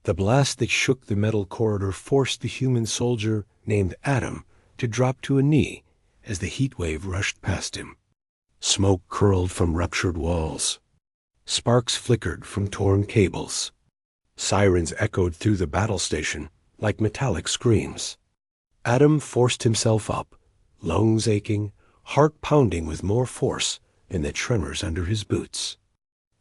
The blast that shook the metal corridor forced the human soldier named Adam to drop to a knee as the heat wave rushed past him. Smoke curled from ruptured walls. Sparks flickered from torn cables. Sirens echoed through the battle station like metallic screams. Adam forced himself up, lungs aching, heart pounding with more force than the tremors under his boots.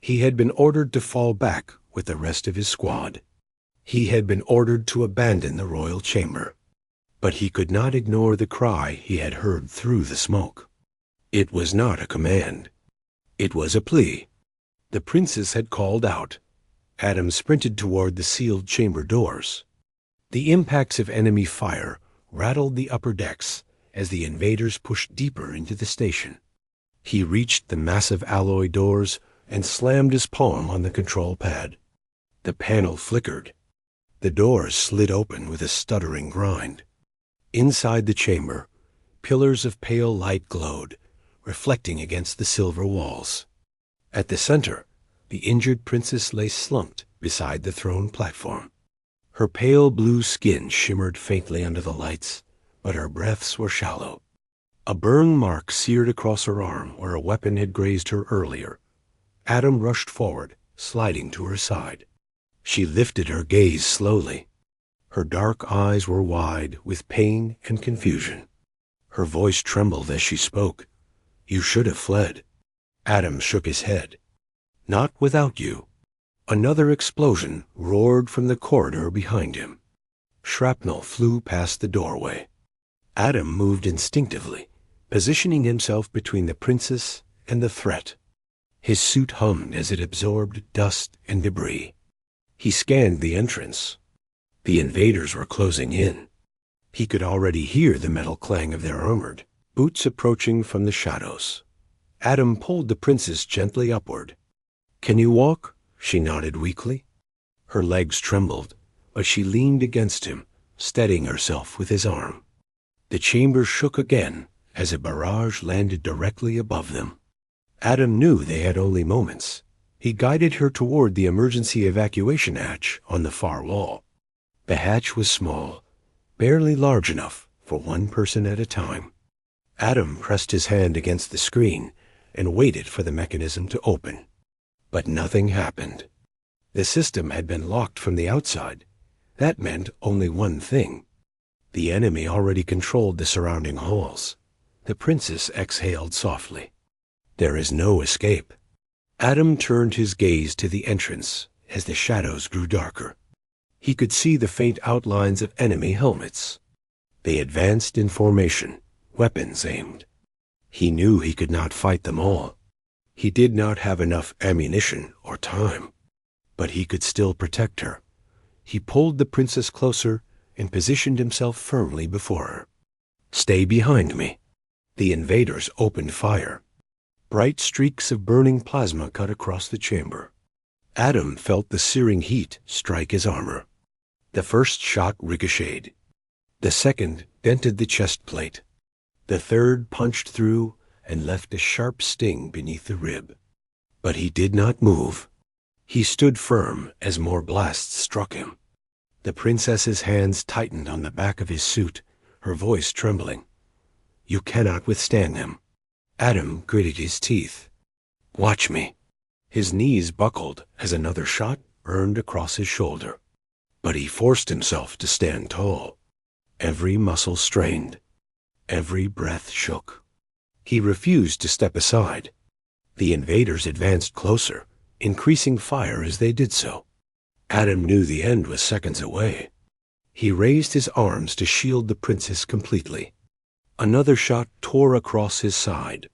He had been ordered to fall back with the rest of his squad. He had been ordered to abandon the royal chamber. But he could not ignore the cry he had heard through the smoke. It was not a command. It was a plea. The princess had called out. Adam sprinted toward the sealed chamber doors. The impacts of enemy fire rattled the upper decks as the invaders pushed deeper into the station. He reached the massive alloy doors and slammed his palm on the control pad. The panel flickered. The doors slid open with a stuttering grind. Inside the chamber, pillars of pale light glowed, reflecting against the silver walls. At the center, the injured princess lay slumped beside the throne platform. Her pale blue skin shimmered faintly under the lights, but her breaths were shallow. A burn mark seared across her arm where a weapon had grazed her earlier. Adam rushed forward, sliding to her side. She lifted her gaze slowly. Her dark eyes were wide with pain and confusion. Her voice trembled as she spoke. "You should have fled." Adam shook his head. "Not without you." Another explosion roared from the corridor behind him. Shrapnel flew past the doorway. Adam moved instinctively, positioning himself between the princess and the threat. His suit hummed as it absorbed dust and debris. He scanned the entrance. The invaders were closing in. He could already hear the metal clang of their armored boots approaching from the shadows. Adam pulled the princess gently upward. "Can you walk?" She nodded weakly. Her legs trembled, but she leaned against him, steadying herself with his arm. The chamber shook again as a barrage landed directly above them. Adam knew they had only moments. He guided her toward the emergency evacuation hatch on the far wall. The hatch was small, barely large enough for one person at a time. Adam pressed his hand against the screen and waited for the mechanism to open. But nothing happened. The system had been locked from the outside. That meant only one thing. The enemy already controlled the surrounding halls. The princess exhaled softly. There is no escape. Adam turned his gaze to the entrance as the shadows grew darker. He could see the faint outlines of enemy helmets. They advanced in formation, weapons aimed. He knew he could not fight them all. He did not have enough ammunition or time. But he could still protect her. He pulled the princess closer and positioned himself firmly before her. "Stay behind me." The invaders opened fire. Bright streaks of burning plasma cut across the chamber. Adam felt the searing heat strike his armor. The first shot ricocheted. The second dented the chest plate. The third punched through and left a sharp sting beneath the rib. But he did not move. He stood firm as more blasts struck him. The princess's hands tightened on the back of his suit, her voice trembling. "You cannot withstand them." Adam gritted his teeth. "Watch me." His knees buckled as another shot burned across his shoulder. But he forced himself to stand tall. Every muscle strained. Every breath shook. He refused to step aside. The invaders advanced closer, increasing fire as they did so. Adam knew the end was seconds away. He raised his arms to shield the princess completely. Another shot tore across his side.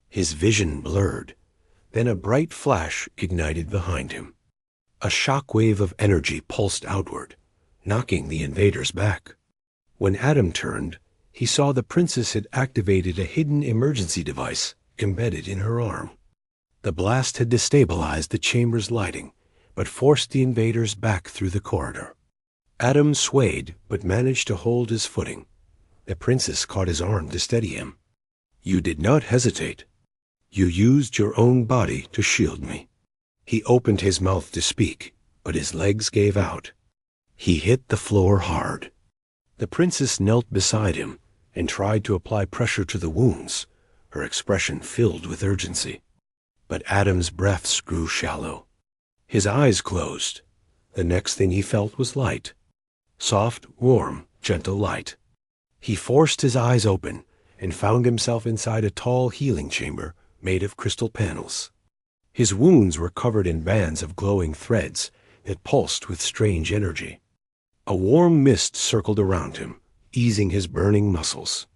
His vision blurred. Then a bright flash ignited behind him. A shock wave of energy pulsed outward, knocking the invaders back. When Adam turned, he saw the princess had activated a hidden emergency device embedded in her arm. The blast had destabilized the chamber's lighting, but forced the invaders back through the corridor. Adam swayed, but managed to hold his footing. The princess caught his arm to steady him. "You did not hesitate. You used your own body to shield me." He opened his mouth to speak, but his legs gave out. He hit the floor hard. The princess knelt beside him and tried to apply pressure to the wounds, her expression filled with urgency. But Adam's breaths grew shallow. His eyes closed. The next thing he felt was light. Soft, warm, gentle light. He forced his eyes open and found himself inside a tall healing chamber made of crystal panels. His wounds were covered in bands of glowing threads that pulsed with strange energy. A warm mist circled around him, easing his burning muscles.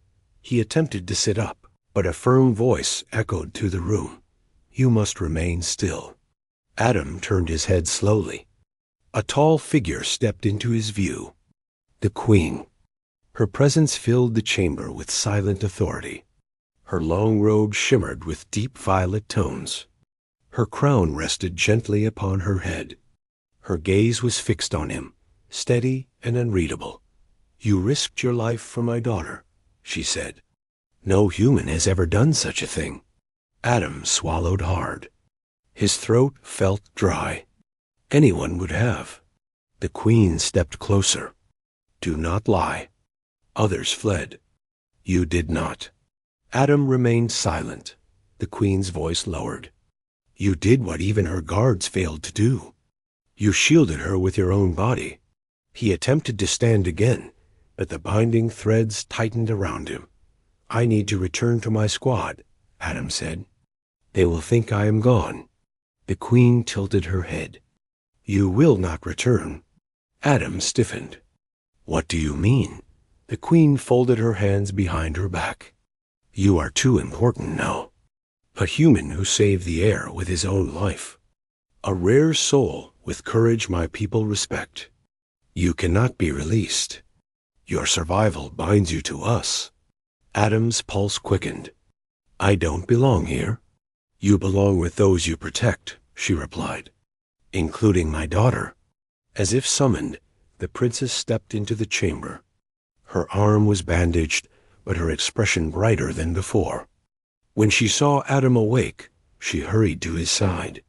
He attempted to sit up, but a firm voice echoed through the room. "You must remain still." Adam turned his head slowly. A tall figure stepped into his view. The Queen. Her presence filled the chamber with silent authority. Her long robe shimmered with deep violet tones. Her crown rested gently upon her head. Her gaze was fixed on him, steady and unreadable. "You risked your life for my daughter," she said. "No human has ever done such a thing." Adam swallowed hard. His throat felt dry. Anyone would have. The Queen stepped closer. "Do not lie." Others fled. "You did not." Adam remained silent. The Queen's voice lowered. "You did what even her guards failed to do. You shielded her with your own body." He attempted to stand again, but the binding threads tightened around him. "I need to return to my squad," Adam said. "They will think I am gone." The Queen tilted her head. "You will not return." Adam stiffened. "What do you mean?" The Queen folded her hands behind her back. "You are too important now. A human who saved the air with his own life. A rare soul with courage my people respect. You cannot be released. Your survival binds you to us." Adam's pulse quickened. "I don't belong here." "You belong with those you protect," she replied. "Including my daughter." As if summoned, the princess stepped into the chamber. Her arm was bandaged, but her expression brighter than before. When she saw Adam awake, she hurried to his side.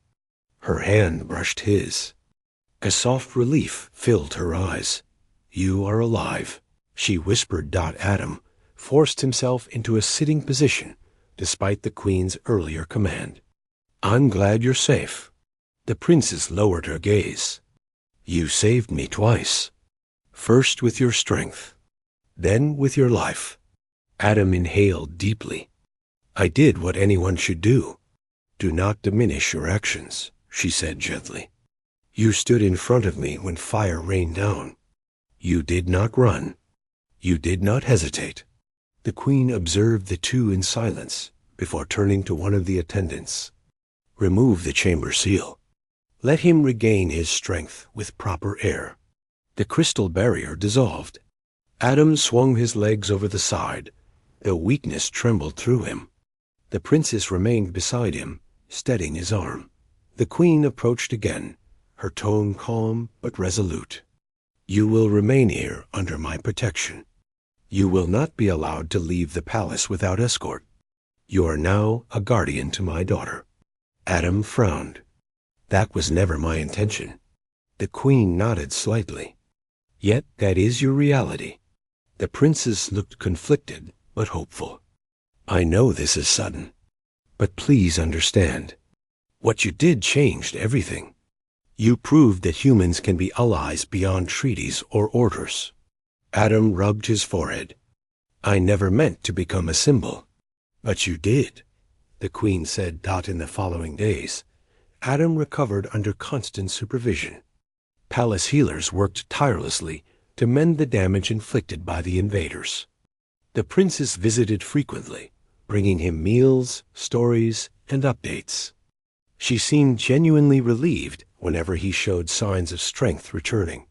Her hand brushed his. A soft relief filled her eyes. "You are alive," she whispered. Adam forced himself into a sitting position, despite the Queen's earlier command. "I'm glad you're safe." The princess lowered her gaze. "You saved me twice. First with your strength, then with your life." Adam inhaled deeply. "I did what anyone should do." "Do not diminish your actions," she said gently. "You stood in front of me when fire rained down. You did not run. You did not hesitate." The Queen observed the two in silence before turning to one of the attendants. "Remove the chamber seal. Let him regain his strength with proper air." The crystal barrier dissolved. Adam swung his legs over the side. The weakness trembled through him. The princess remained beside him, steadying his arm. The Queen approached again, her tone calm but resolute. "You will remain here under my protection. You will not be allowed to leave the palace without escort. You are now a guardian to my daughter." Adam frowned. "That was never my intention." The Queen nodded slightly. "Yet that is your reality." The princess looked conflicted but hopeful. "I know this is sudden, but please understand. What you did changed everything. You proved that humans can be allies beyond treaties or orders." Adam rubbed his forehead. "I never meant to become a symbol." "But you did," the Queen said. In the following days, Adam recovered under constant supervision. Palace healers worked tirelessly to mend the damage inflicted by the invaders. The princess visited frequently, bringing him meals, stories, and updates. She seemed genuinely relieved whenever he showed signs of strength returning.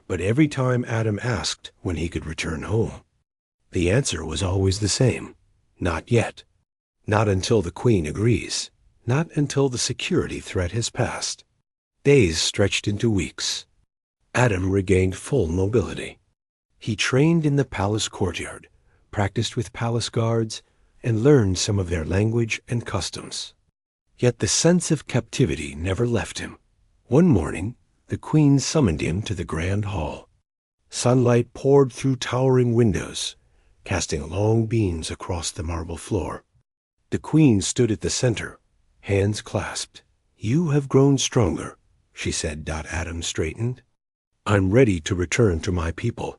But every time Adam asked when he could return home, the answer was always the same: not yet. Not until the Queen agrees. Not until the security threat has passed. Days stretched into weeks. Adam regained full mobility. He trained in the palace courtyard, practiced with palace guards, and learned some of their language and customs. Yet the sense of captivity never left him. One morning, The queen summoned him to the grand hall. Sunlight poured through towering windows, casting long beams across the marble floor. The queen stood at the center, hands clasped. "You have grown stronger," she said. Adam straightened. "I'm ready to return to my people."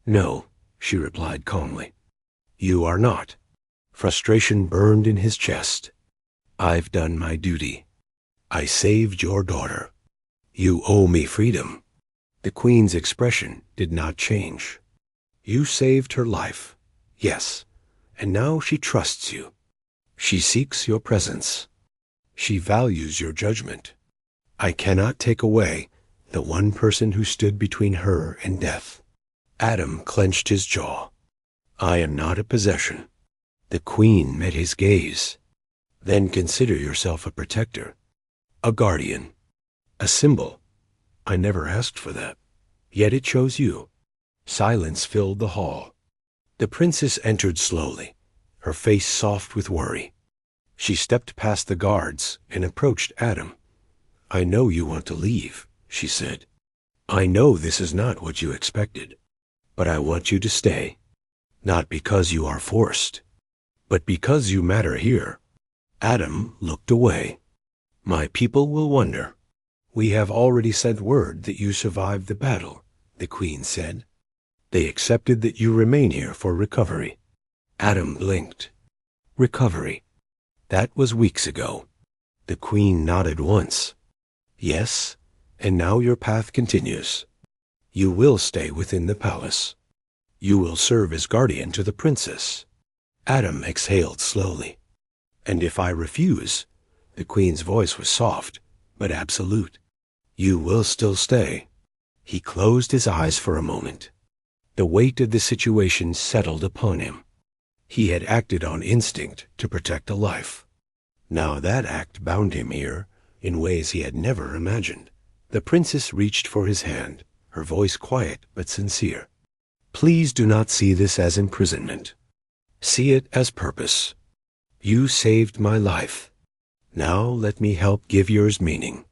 "No," she replied calmly. "You are not." Frustration burned in his chest. "I've done my duty. I saved your daughter. You owe me freedom." The queen's expression did not change. "You saved her life, yes, and now she trusts you. She seeks your presence. She values your judgment. I cannot take away the one person who stood between her and death." Adam clenched his jaw. "I am not a possession." The queen met his gaze. "Then consider yourself a protector, a guardian, a symbol. I never asked for that, yet it chose you." Silence filled the hall. The princess entered slowly, her face soft with worry. She stepped past the guards and approached Adam. "I know you want to leave," she said. "I know this is not what you expected, but I want you to stay, not because you are forced, but because you matter here." Adam looked away. "My people will wonder." "We have already sent word that you survived the battle," the queen said. "They accepted that you remain here for recovery." Adam blinked. "Recovery? That was weeks ago." The queen nodded once. "Yes, and now your path continues. You will stay within the palace. You will serve as guardian to the princess." Adam exhaled slowly. "And if I refuse?" The queen's voice was soft, but absolute. "You will still stay." He closed his eyes for a moment. The weight of the situation settled upon him. He had acted on instinct to protect a life. Now that act bound him here in ways he had never imagined. The princess reached for his hand, her voice quiet but sincere. "Please do not see this as imprisonment. See it as purpose. You saved my life. Now let me help give yours meaning."